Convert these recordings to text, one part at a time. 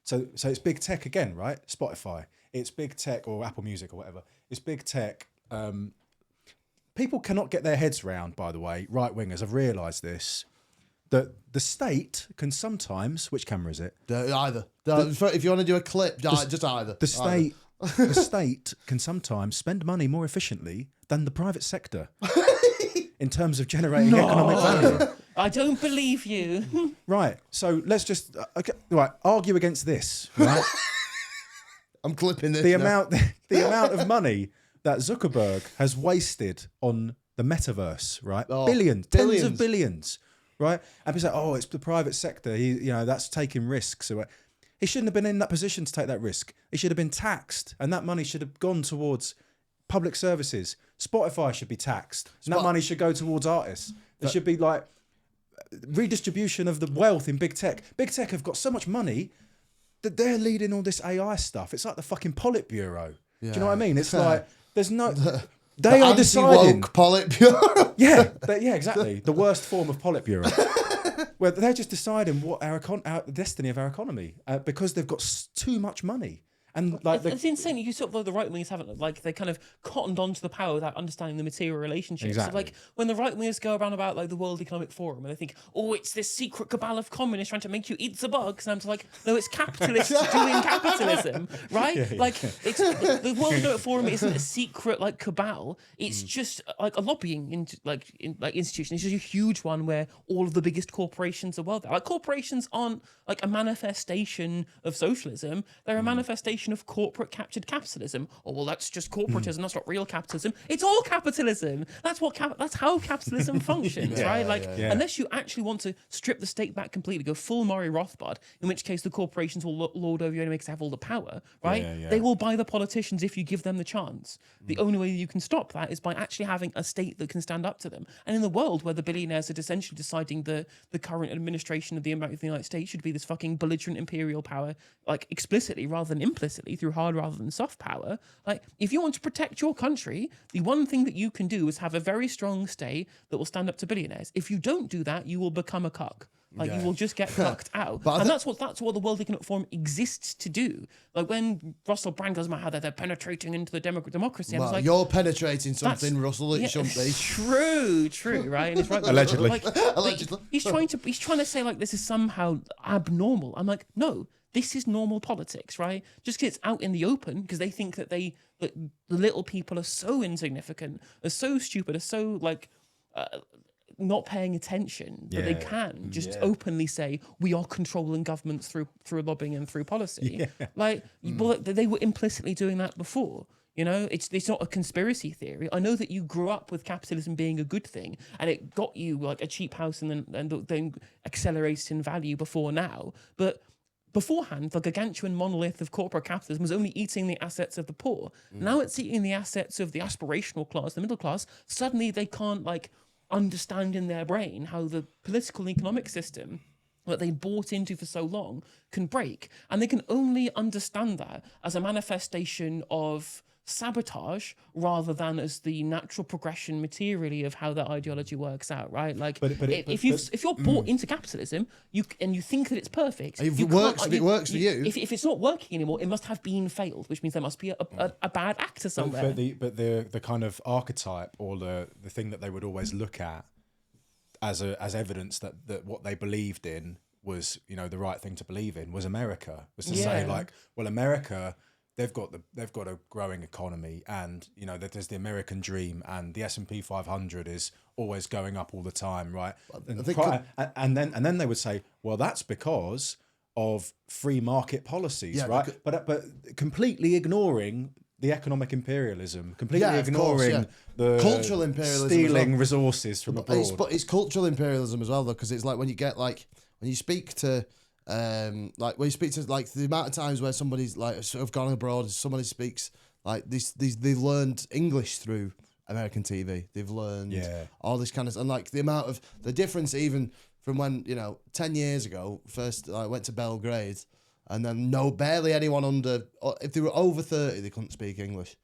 So it's big tech again, right? Spotify. It's big tech, or Apple Music or whatever. It's big tech. People cannot get their heads round, by the way, right-wingers have realised this, that the state can sometimes, which camera is it? Either. If you want to do a clip, just either. The state, the state can sometimes spend money more efficiently than the private sector in terms of generating economic value. I don't believe you. Right. So let's just argue against this. Right. I'm clipping this. The amount of money that Zuckerberg has wasted on the metaverse, right? Billions, tens of billions, right? And people say, "Oh, it's the private sector. That's taking risks." So he shouldn't have been in that position to take that risk. He should have been taxed, and that money should have gone towards public services. Spotify should be taxed, and that money should go towards artists. There should be like redistribution of the wealth in big tech. Big tech have got so much money that they're leading all this AI stuff. It's like the fucking Politburo. Do you know what I mean? It's like there's no. They are deciding. Politburo. Yeah, exactly. The worst form of Politburo. Where they're just deciding what the destiny of our economy because they've got too much money. And like it's insane. You sort of the right wingers haven't they kind of cottoned onto the power without understanding the material relationships. Exactly. So like when the right wingers go around about like the World Economic Forum and they think, oh, it's this secret cabal of communists trying to make you eat the bugs, and I'm just like, no, it's capitalists doing capitalism, right? Yeah. Like it's the World Economic Forum isn't a secret like cabal. It's just like a lobbying institution. It's just a huge one where all of the biggest corporations are there. Like corporations aren't like a manifestation of socialism. They're a manifestation of corporate captured capitalism. Oh well, that's just corporatism. That's not real capitalism. It's all capitalism. That's how capitalism functions, right? Like unless you actually want to strip the state back completely, go full Murray Rothbard, in which case the corporations will lord over you anyway because they have all the power, right? They will buy the politicians if you give them the chance. The only way you can stop that is by actually having a state that can stand up to them. And in the world where the billionaires are essentially deciding the current administration of the United States should be this fucking belligerent imperial power, like explicitly rather than implicitly through hard rather than soft power. Like if you want to protect your country, the one thing that you can do is have a very strong state that will stand up to billionaires. If you don't do that, you will become a cuck. Like you will just get cucked out. And that's what the World Economic Forum exists to do. Like when Russell Brand goes about how they're penetrating into the democracy. Well, like, you're penetrating something, Russell. It shouldn't be. True, right? And it's right. Allegedly. Allegedly. He's trying to say like this is somehow abnormal. I'm like, no, this is normal politics, right? Just because it's out in the open, because they think that the little people are so insignificant, are so stupid, are so like not paying attention that they can just openly say we are controlling governments through lobbying and through policy. Like, well, they were implicitly doing that before. You know, it's not a conspiracy theory. I know that you grew up with capitalism being a good thing, and it got you like a cheap house and then accelerated in value before now, but beforehand, the gargantuan monolith of corporate capitalism was only eating the assets of the poor. Now it's eating the assets of the aspirational class, the middle class. Suddenly they can't like understand in their brain how the political and economic system that they bought into for so long can break. And they can only understand that as a manifestation of sabotage rather than as the natural progression materially of how that ideology works out, right? Like if you're bought into capitalism, you think that it's perfect. If it works for you. If it's not working anymore, it must have been failed, which means there must be a bad actor somewhere. But the kind of archetype or the thing that they would always look at as evidence that what they believed in was, you know, the right thing to believe in was America. Was to say like, well, America, they've got a growing economy, and you know that there's the American dream, and the S&P 500 is always going up all the time, right? And then they would say, well, that's because of free market policies, right? But completely ignoring the economic imperialism, completely ignoring the cultural imperialism, stealing resources from abroad. But it's cultural imperialism as well, though, because it's like when you speak to. The amount of times where somebody's like sort of gone abroad, somebody speaks like they've learned English through American TV. They've learned all this kind of, and like the difference even from when, you know, 10 years ago, first I went to Belgrade, and then barely anyone if they were over 30, they couldn't speak English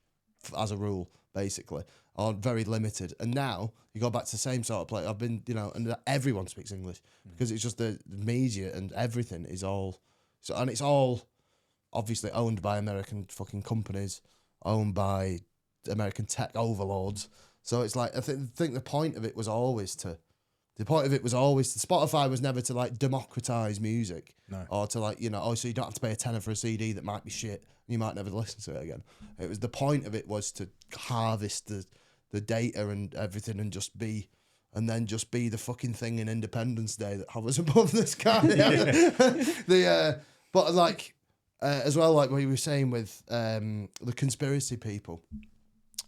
as a rule, basically, or very limited. And now you go back to the same sort of place. I've been, you know, and everyone speaks English because it's just the media and everything is all So, and it's all obviously owned by American fucking companies, owned by American tech overlords. So it's like I think the point of it was always to Spotify was never to like democratize music, or to like, you know, oh, so you don't have to pay a tenner for a CD that might be shit, you might never listen to it again. It was, the point of it was to harvest the data and everything, and just be the fucking thing in Independence Day that hovers above the sky. But like as well, like what you were saying with the conspiracy people,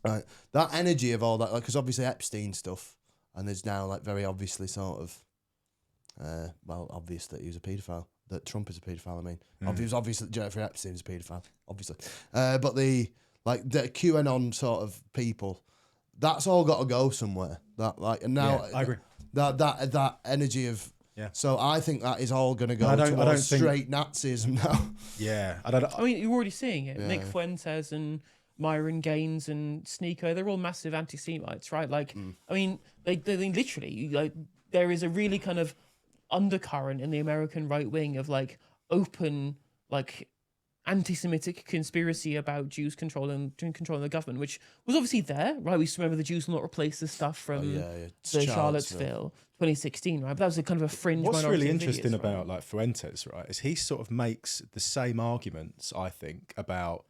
right? That energy of all that, like, because obviously Epstein stuff. And there's now like very obviously sort of, obvious that he was a paedophile, that Trump is a paedophile. I mean, it was obvious that Jeffrey Epstein is a paedophile, obviously. But the QAnon sort of people, that's all got to go somewhere. That like, and now I agree. That energy of. Yeah. So I think that is all going to go towards straight Nazism now. Yeah. I mean, you're already seeing it. Nick Fuentes and Myron Gaines and Sneeko, they're all massive anti-Semites, right? Like, I mean, they literally, like, there is a really kind of undercurrent in the American right wing of like open, like, anti-Semitic conspiracy about Jews controlling the government, which was obviously there, right? We used to remember the Jews will not replace the stuff from the Charlottesville 2016, right? But that was a kind of a fringe. What's really interesting about like Fuentes, right, is he sort of makes the same arguments, I think, about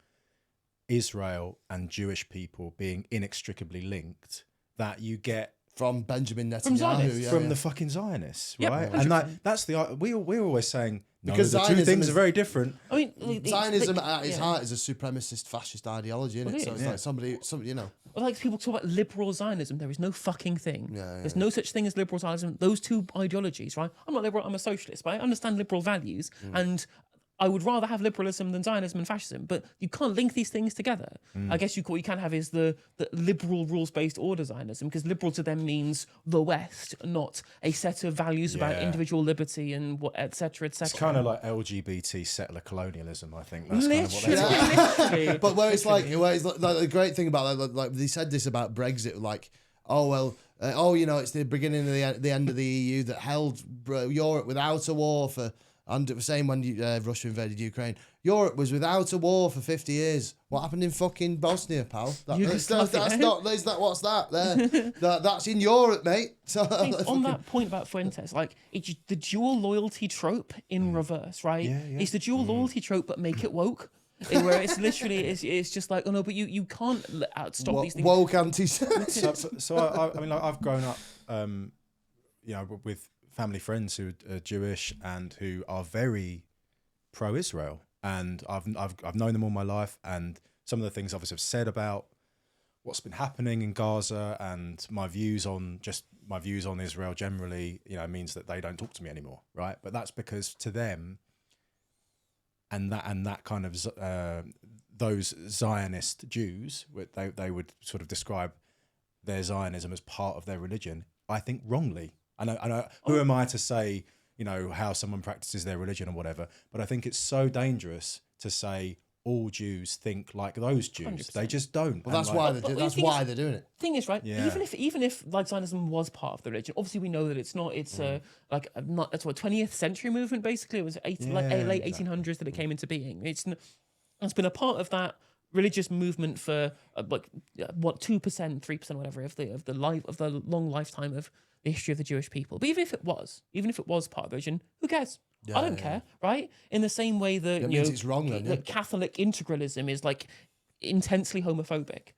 Israel and Jewish people being inextricably linked that you get from Benjamin Netanyahu, from the fucking Zionists, right? And that's we're always saying no, because the two things are very different. I mean, Zionism at its heart is a supremacist fascist ideology, isn't it? So it's like somebody, you know. Well, like people talk about liberal Zionism, there is no fucking thing. There's no such thing as liberal Zionism. Those two ideologies, right? I'm not liberal, I'm a socialist, but I understand liberal values, and I would rather have liberalism than Zionism and fascism, but you can't link these things together. I guess what you can have is the liberal rules-based order Zionism, because liberal to them means the West, not a set of values about individual liberty and what, et cetera, et cetera. It's kind of like LGBT settler colonialism, I think. That's literally, kind of what literally. But where it's like the great thing about like they said this about Brexit, like, oh well, you know, it's the beginning of the end of the EU that held Europe without a war for. And it was saying when Russia invaded Ukraine, Europe was without a war for 50 years. What happened in fucking Bosnia, pal? That's not. What's that? There, that's in Europe, mate. So on that point about Fuentes, like it's the dual loyalty trope in reverse, right? It's the dual loyalty trope, but make it woke. Where it's literally, it's just like, oh no, but you can't stop these things. Woke anti-Semitism. So I mean, like, I've grown up, you know, with family friends who are Jewish and who are very pro-Israel, and I've known them all my life, and some of the things obviously have said about what's been happening in Gaza and my views on Israel generally, you know, means that they don't talk to me anymore, right? But that's because to them, and that kind of those Zionist Jews, they would sort of describe their Zionism as part of their religion, I think wrongly. I know. Who am I to say, you know, how someone practices their religion or whatever? But I think it's so dangerous to say all Jews think like those Jews. 100%. They just don't. Well, that's why they're doing it. Thing is, right? Yeah. Even if like Zionism was part of the religion, obviously we know that it's not. It's it's what 20th century movement basically. It was late 1800s that it came into being. It's been a part of that religious movement for 2%, 3%, whatever of the long lifetime of the history of the Jewish people. But even if it was part of the religion, who cares? I don't care, right? In the same way that it's wrong, then, that Catholic integralism is like intensely homophobic.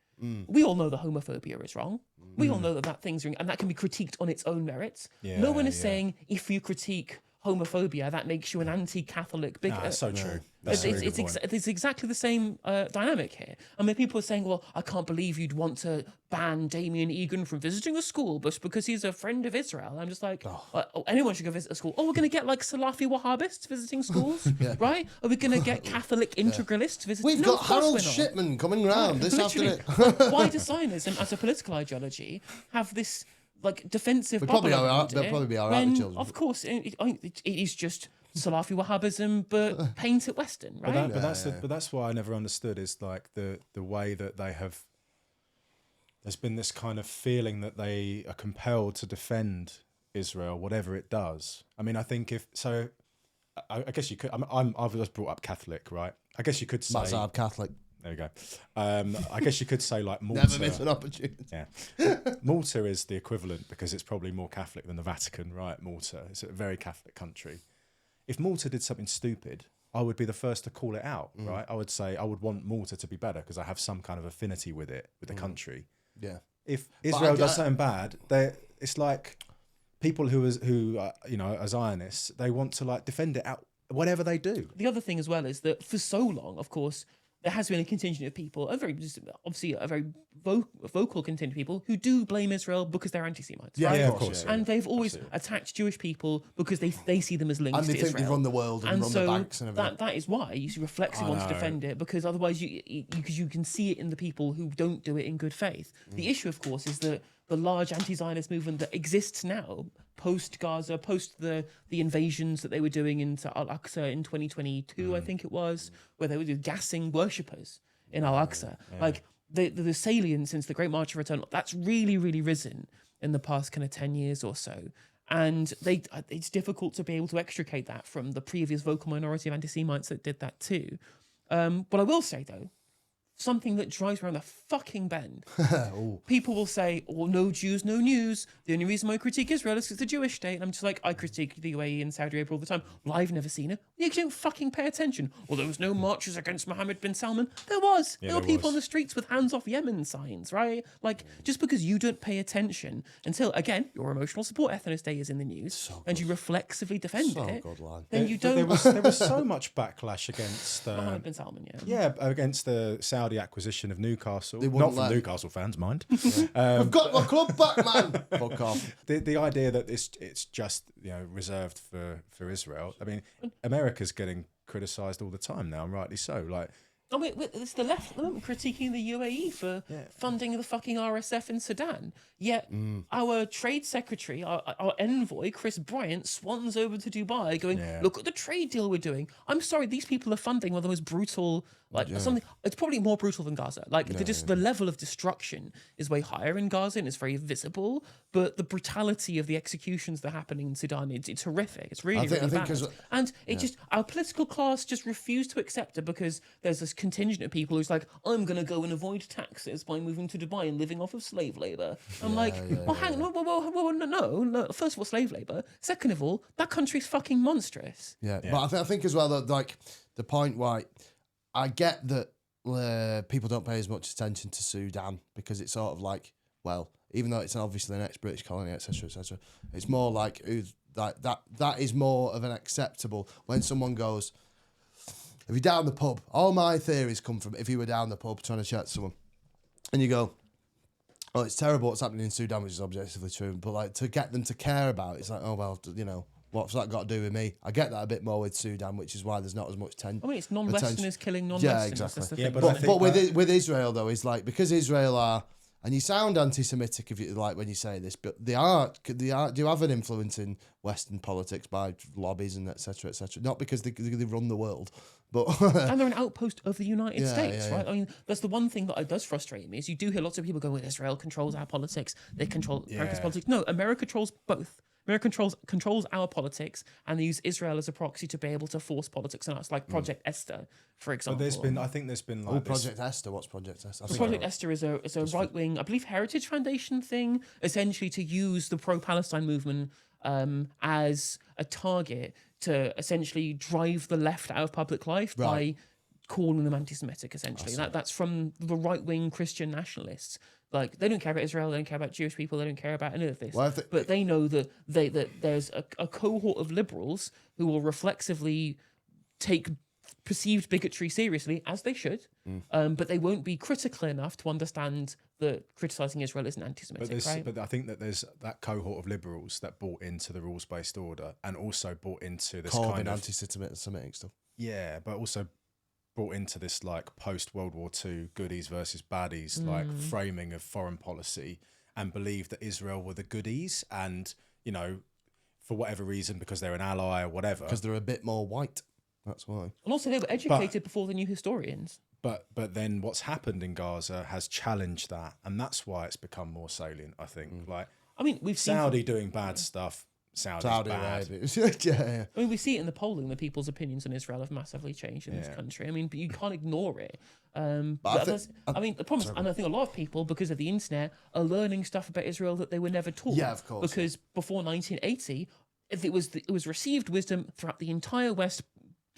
We all know that homophobia is wrong. We all know that things are, and that can be critiqued on its own merits. No one is saying if you critique homophobia, that makes you an anti-Catholic bigot. No, that's so true. It's exactly the same dynamic here. I mean, people are saying, well, I can't believe you'd want to ban Damien Egan from visiting a school just because he's a friend of Israel. I'm just like, anyone should go visit a school. Oh, we're going to get like Salafi Wahhabists visiting schools, right? Are we going to get Catholic integralists visiting? We've got Harold Shipman coming round this afternoon. Why does Zionism as a political ideology have this like defensive bubble? They'll probably be our outer children. Of course, it is just Salafi Wahhabism, but paint it Western, right? But that's what I never understood is like the way that they have. There's been this kind of feeling that they are compelled to defend Israel, whatever it does. I mean, I think I guess you could. I've just brought up Catholic, right? I guess you could say Zarb Catholic. There you go. I guess you could say like Malta. Never miss an opportunity. Yeah, Malta is the equivalent because it's probably more Catholic than the Vatican, right? Malta, it's a very Catholic country. If Malta did something stupid, I would be the first to call it out, right? I would say I would want Malta to be better because I have some kind of affinity with it, with the country. Yeah. If Israel does something bad, it's like people who are Zionists, they want to like defend it out whatever they do. The other thing as well is that for so long, of course, there has been a contingent of people, obviously a very vocal contingent of people who do blame Israel because they're anti-Semites. Yeah, right? of course. And they've always attacked Jewish people because they see them as linked to Israel. And they think they run the world and run the banks and everything. That is why you reflexively want to defend it, because otherwise you can see it in the people who don't do it in good faith. The issue, of course, is that the large anti-Zionist movement that exists now, post-Gaza, post the invasions that they were doing into Al-Aqsa in 2022, I think it was, where they were gassing worshippers in Al-Aqsa. Like, the salient since the Great March of Return, that's really, really risen in the past kind of 10 years or so. And it's difficult to be able to extricate that from the previous vocal minority of anti-Semites that did that too. What I will say, though, something that drives around the fucking bend. People will say, "Oh, no Jews, no news. The only reason I critique Israel is because it's a Jewish state." And I'm just like, I critique the UAE and Saudi Arabia all the time. Well, I've never seen it. You don't fucking pay attention. Well, there was no marches against Mohammed bin Salman. There was. There were people on the streets with hands off Yemen signs, right? Like, just because you don't pay attention until, again, your emotional support ethnicist day is in the news and you reflexively defend it, then you don't... There was so much backlash against... Mohammed bin Salman, Yeah, against the Saudi acquisition of Newcastle. Not from Newcastle fans, mind. I've got my club back, man. Fuck off. The idea that it's just reserved for Israel. I mean, America's getting criticised all the time now, and rightly so. Like, I mean, it's the left at the moment critiquing the UAE for funding the fucking RSF in Sudan. Yet our trade secretary, our envoy, Chris Bryant, swans over to Dubai going, look at the trade deal we're doing. I'm sorry, these people are funding one of the most brutal, something. It's probably more brutal than Gaza. The level of destruction is way higher in Gaza and it's very visible. But the brutality of the executions that are happening in Sudan, it's horrific. It's really, really bad. And our political class just refused to accept it because there's this contingent of people who's like, I'm going to go and avoid taxes by moving to Dubai and living off of slave labor. I'm hang on, no. First of all, slave labor. Second of all, that country's fucking monstrous. Yeah. But I think as well that like the point why I get that people don't pay as much attention to Sudan because it's sort of like, well, even though it's obviously an ex-British colony, etc., it's more like that is more of an acceptable when someone goes, if you're down the pub, all my theories come from if you were down the pub trying to chat to someone, and you go, oh, it's terrible what's happening in Sudan, which is objectively true, but like to get them to care about it, it's like, oh well, what's that got to do with me? I get that a bit more with Sudan, which is why there's not as much tension. I mean, it's non-Westerners killing non-Westerners. Yeah, exactly. Yeah, but with Israel though, it's like because Israel are, and you sound anti-Semitic if you like when you say this, but they do have an influence in Western politics by lobbies and etc. Not because they run the world, but and they're an outpost of the United States, right? I mean, that's the one thing that does frustrate me is you do hear lots of people going, well, Israel controls our politics, they control America's politics. No, America controls both. America controls our politics, and they use Israel as a proxy to be able to force politics on us, like Project Esther, for example. I think there's been like Project Esther. What's Project Esther? Project Esther is a right-wing, I believe, Heritage Foundation thing, essentially to use the pro-Palestine movement as a target to essentially drive the left out of public life by calling them anti-Semitic, essentially. That's from the right-wing Christian nationalists. Like, they don't care about Israel, they don't care about Jewish people, they don't care about any of this. But they know that there's a cohort of liberals who will reflexively take perceived bigotry seriously, as they should, but they won't be critical enough to understand that criticising Israel isn't anti-Semitic, right? But I think that there's that cohort of liberals that bought into the rules-based order and also bought into this kind of anti-Semitic stuff. Yeah, but also brought into this like post-World War II goodies versus baddies like framing of foreign policy, and believed that Israel were the goodies, and for whatever reason, because they're an ally or whatever, because they're a bit more white, that's why. And also they were educated before the new historians. But then what's happened in Gaza has challenged that, and that's why it's become more salient, I think. Like, I mean, we've seen Saudi doing bad stuff, Saudi's Saudi bad. Arabia. Yeah. I mean, we see it in the polling. The people's opinions on Israel have massively changed in this country. I mean, but you can't ignore it. I mean, the problem is, and I think a lot of people, because of the internet, are learning stuff about Israel that they were never taught. Yeah, of course. Because before 1980, it was received wisdom throughout the entire West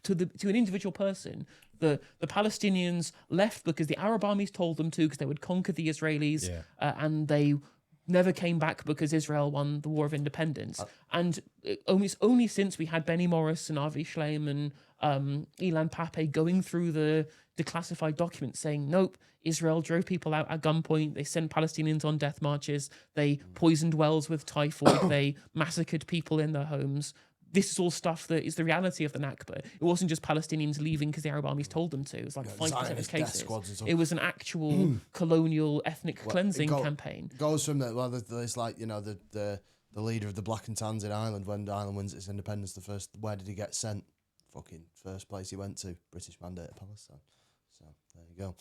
to an individual person. The Palestinians left because the Arab armies told them to, because they would conquer the Israelis, and they never came back because Israel won the War of Independence. And it's only since we had Benny Morris and Avi Shlaim and Ilan Pape going through the declassified documents saying, nope, Israel drove people out at gunpoint, they sent Palestinians on death marches, they poisoned wells with typhoid, they massacred people in their homes. This is all stuff that is the reality of the Nakba. It wasn't just Palestinians leaving because the Arab armies told them to. It was like 5% of cases. It was an actual colonial ethnic cleansing campaign. Goes from that. Well, there's like, you know, the leader of the Black and Tans in Ireland, when Ireland wins its independence, where did he get sent? Fucking first place he went to, British Mandate of Palestine. So there you go.